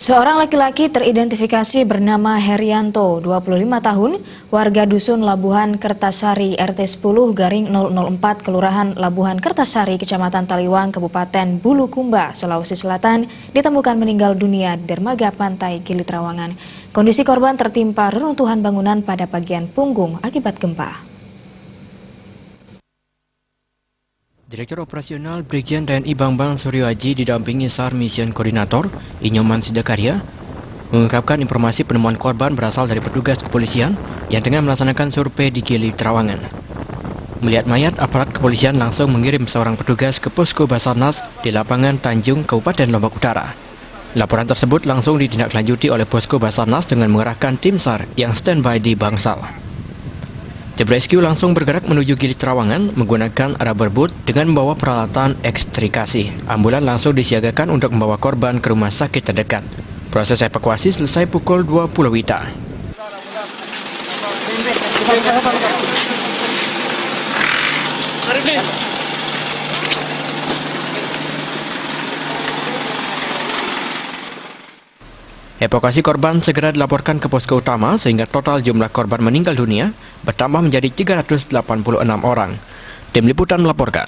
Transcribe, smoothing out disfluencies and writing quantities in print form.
Seorang laki-laki teridentifikasi bernama Herianto, 25 tahun, warga Dusun Labuhan Kertasari RT 10/004 Kelurahan Labuhan Kertasari, Kecamatan Taliwang, Kabupaten Bulukumba, Sulawesi Selatan, ditemukan meninggal dunia di dermaga pantai Gili Trawangan. Kondisi korban tertimpa reruntuhan bangunan pada bagian punggung akibat gempa. Direktur Operasional Brigjen TNI Bambang Suryoaji didampingi SAR Mission Koordinator Inyoman Sidakarya mengungkapkan informasi penemuan korban berasal dari petugas kepolisian yang tengah melaksanakan survei di Gili Trawangan. Melihat mayat, aparat kepolisian langsung mengirim seorang petugas ke posko Basarnas di lapangan Tanjung, Kabupaten Lombok Utara. Laporan tersebut langsung ditindaklanjuti oleh posko Basarnas dengan mengerahkan tim SAR yang standby di Bangsal. Tim rescue langsung bergerak menuju Gili Trawangan menggunakan rubber boot dengan membawa peralatan ekstrikasi. Ambulan langsung disiagakan untuk membawa korban ke rumah sakit terdekat. Proses evakuasi selesai pukul 20 WITA. Evakuasi korban segera dilaporkan ke posko utama sehingga total jumlah korban meninggal dunia bertambah menjadi 386 orang. Tim Liputan melaporkan.